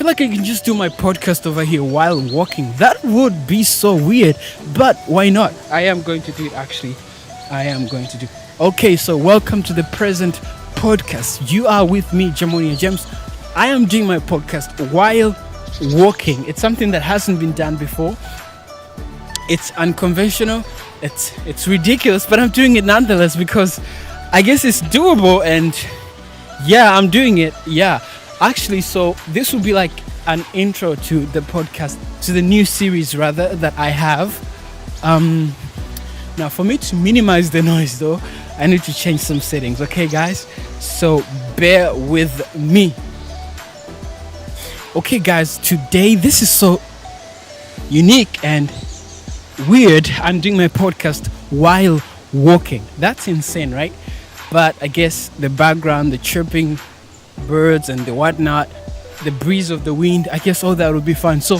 like I can just do my podcast over here while walking. That would be so weird, but why not? I am going to do it actually. I am going to do. Okay, so welcome to the present podcast. You are with me, James. I am doing my podcast while walking. It's something that hasn't been done before. It's unconventional. It's ridiculous, but I'm doing it nonetheless because I guess it's doable, and yeah, I'm doing it. Yeah, actually, so this will be like an intro to the podcast, to the new series rather that I have. Now for me to minimize the noise though, I need to change some settings. Okay, guys, so bear with me. Okay, guys, today this is so unique and weird. I'm doing my podcast while walking. That's insane, right? But I guess the background, the chirping birds and the whatnot, the breeze of the wind, I guess all that would be fun. So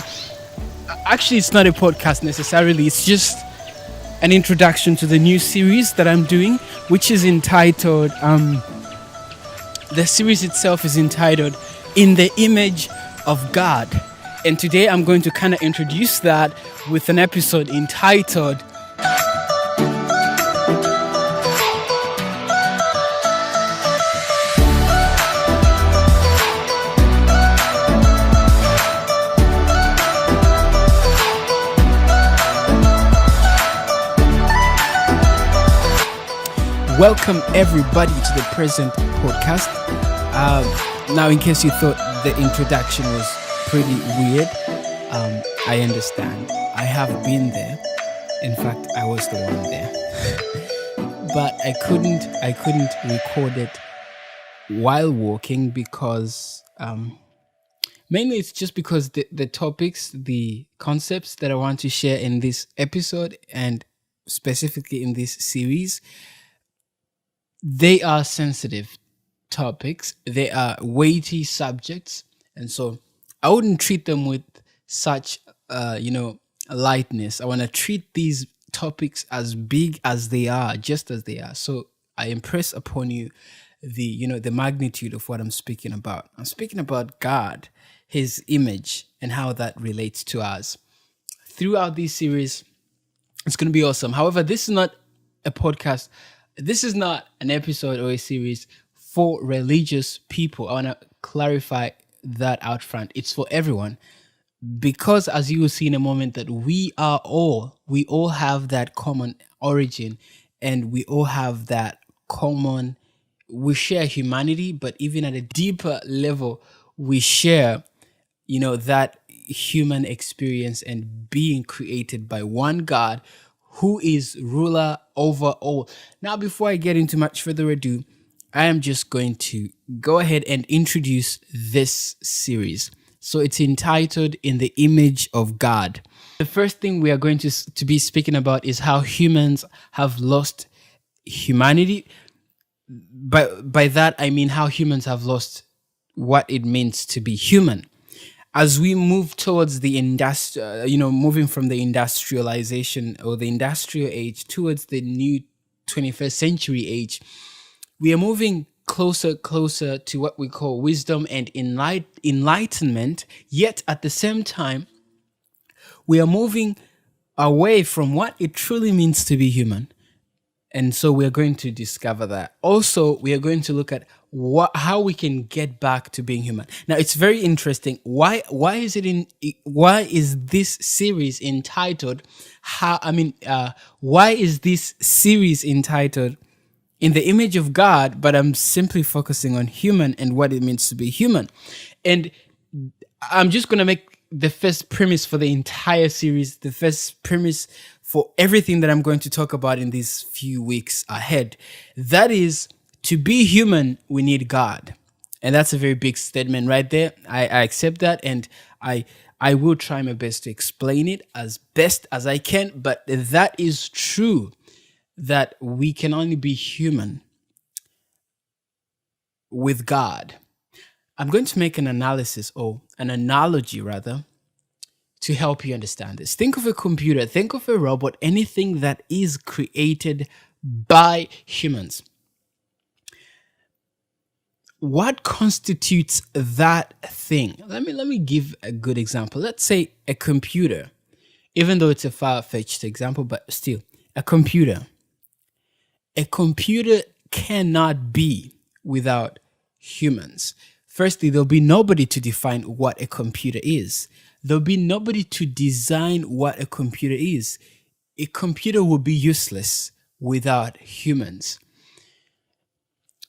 actually it's not a podcast necessarily, it's just an introduction to the new series that I'm doing, which is entitled the series itself is entitled In the Image of God. And today I'm going to kind of introduce that with an episode entitled Welcome everybody to the present podcast. Now, in case you thought the introduction was pretty weird, I understand. I have been there. In fact, I was the one there. But I couldn't record it while walking because mainly it's just because the topics, the concepts that I want to share in this episode and specifically in this series, they are sensitive topics. They are weighty subjects, and so I wouldn't treat them with such lightness. I want to treat these topics as big as they are, just as they are. So I impress upon you the magnitude of what I'm speaking about. I'm speaking about God, his image, and how that relates to us. Throughout this series, it's going to be awesome. However, this is not a podcast. This is not an episode or a series for religious people. I want to clarify that out front. It's for everyone, because as you will see in a moment that we all have that common origin, and we all have that common, we share humanity, but even at a deeper level, we share, that human experience and being created by one God who is ruler over all. Now, before I get into much further ado, I am just going to go ahead and introduce this series. So it's entitled In the Image of God. The first thing we are going to be speaking about is how humans have lost humanity. By that, I mean how humans have lost what it means to be human. As we move towards the moving from the industrialization or the industrial age towards the new 21st century age, we are moving closer to what we call wisdom and enlightenment, yet at the same time, we are moving away from what it truly means to be human. And so we're going to discover that. Also, we are going to look at how we can get back to being human. Now, it's very interesting. Why is this series entitled why is this series entitled In the Image of God, but I'm simply focusing on human and what it means to be human. And I'm just going to make the first premise for the entire series, the first premise for everything that I'm going to talk about in these few weeks ahead. That is, to be human, we need God. And that's a very big statement right there. I accept that, and I will try my best to explain it as best as I can, but that is true, that we can only be human with God. I'm going to make an analysis, or an analogy rather, to help you understand this. Think of a computer, think of a robot, anything that is created by humans. what constitutes that thing? Let me give a good example. Let's say a computer, even though it's a far-fetched example, but still, a computer. A computer cannot be without humans. Firstly, there'll be nobody to define what a computer is. There'll be nobody to design what a computer is. A computer will be useless without humans.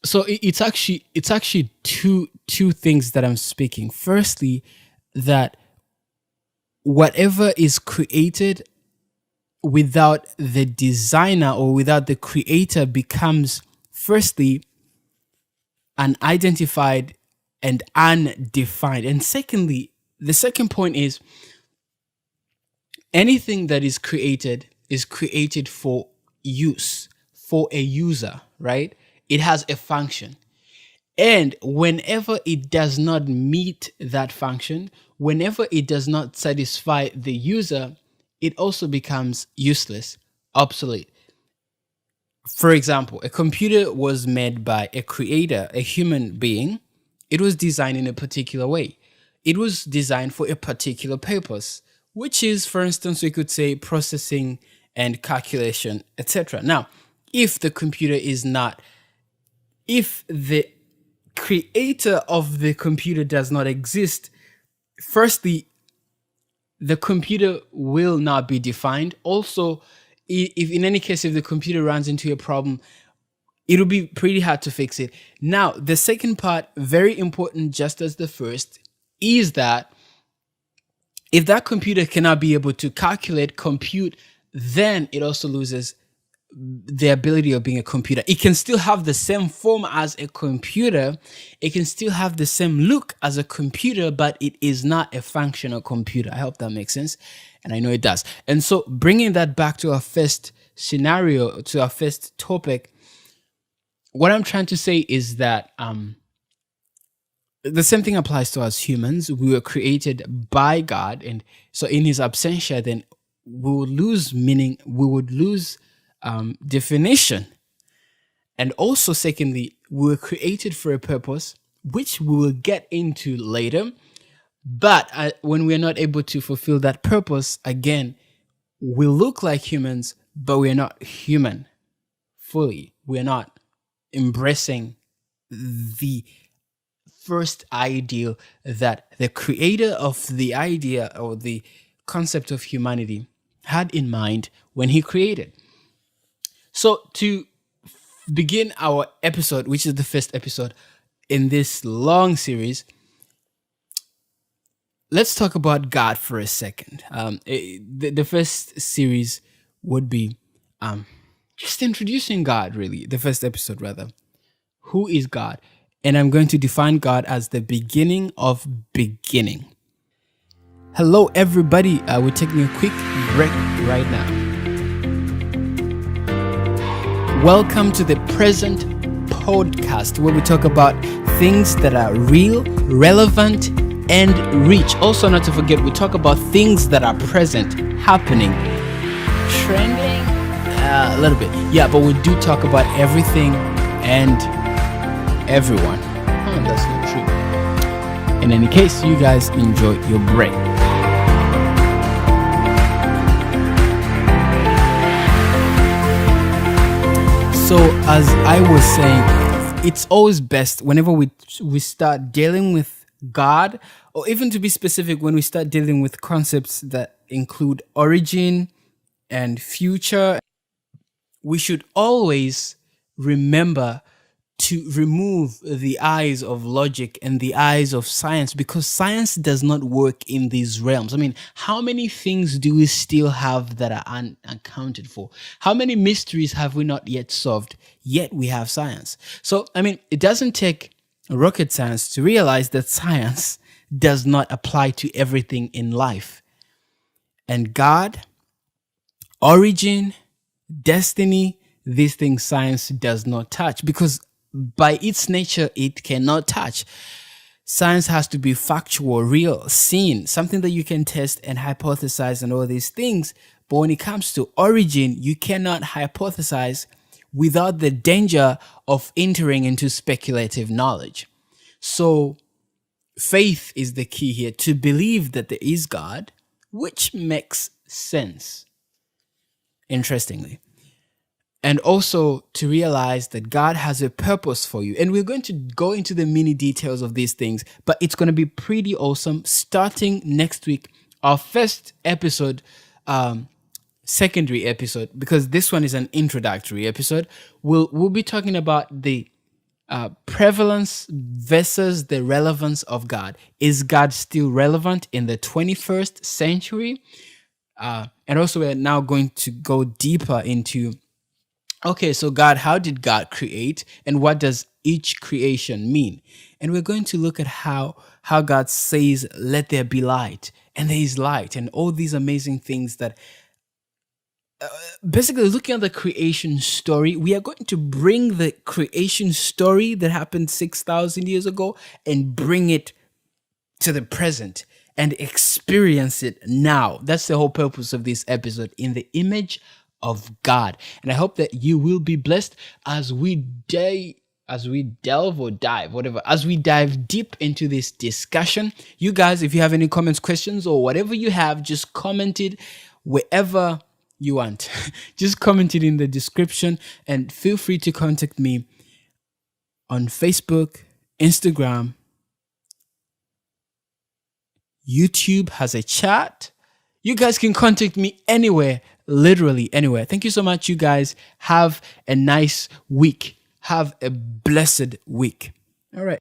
So it's actually two things that I'm speaking. Firstly, that whatever is created without the designer or without the creator becomes, firstly, unidentified and undefined. And secondly, the second point is anything that is created for use, for a user, right? It has a function. And whenever it does not meet that function, whenever it does not satisfy the user, it also becomes useless, obsolete. For example, a computer was made by a creator, a human being. It was designed in a particular way. It was designed for a particular purpose, which is, for instance, we could say processing and calculation, etc. Now, if the creator of the computer does not exist, firstly, the computer will not be defined. Also, if in any case, if the computer runs into a problem, it'll be pretty hard to fix it. Now, the second part, very important, just as the first, is that if that computer cannot be able to compute, then it also loses the ability of being a computer. It can still have the same form as a computer. It can still have the same look as a computer, but it is not a functional computer. I hope that makes sense. And I know it does. And so bringing that back to our first scenario, to our first topic, what I'm trying to say is that the same thing applies to us humans. We were created by God. And so in his absentia, then we would lose meaning. We would lose definition. And also, secondly, we were created for a purpose, which we will get into later. But when we're not able to fulfill that purpose, again, we look like humans, but we're not human fully. We're not embracing the first ideal that the creator of the idea or the concept of humanity had in mind when he created. So to begin our episode, which is the first episode in this long series, let's talk about God for a second. The first series would be just introducing God, really. The first episode, rather. Who is God? And I'm going to define God as the beginning of beginning. Hello, everybody. We're taking a quick break right now. Welcome to the present podcast, where we talk about things that are real, relevant, and rich. Also, not to forget, we talk about things that are present, happening, trending, a little bit. Yeah, but we do talk about everything and everyone. That's not true. In any case, you guys enjoy your break. So, as I was saying, it's always best whenever we start dealing with God, or even to be specific, when we start dealing with concepts that include origin and future, we should always remember to remove the eyes of logic and the eyes of science, because science does not work in these realms. I mean, how many things do we still have that are unaccounted for? How many mysteries have we not yet solved? Yet we have science. So, I mean, it doesn't take rocket science to realize that science does not apply to everything in life. And God, origin, destiny, these things science does not touch, because by its nature, it cannot touch. Science has to be factual, real, seen, something that you can test and hypothesize and all these things. But when it comes to origin, you cannot hypothesize without the danger of entering into speculative knowledge. So faith is the key here, to believe that there is God, which makes sense, interestingly. And also to realize that God has a purpose for you. And we're going to go into the mini details of these things, but it's going to be pretty awesome. Starting next week, our first episode, secondary episode, because this one is an introductory episode, we'll be talking about the prevalence versus the relevance of God. Is God still relevant in the 21st century? And also we're now going to go deeper into, okay, so God, how did God create, and what does each creation mean? And we're going to look at how God says, let there be light, and there is light, and all these amazing things that basically looking at the creation story. We are going to bring the creation story that happened 6,000 years ago and bring it to the present and experience it now. That's the whole purpose of this episode, in the image of God. And I hope that you will be blessed as we dive deep into this discussion. You guys, if you have any comments, questions, or whatever you have, just comment it wherever you want. Just comment it in the description, and feel free to contact me on Facebook, Instagram. YouTube has a chat. You guys can contact me anywhere, literally anywhere. Thank you so much, you guys. Have a nice week. Have a blessed week. All right.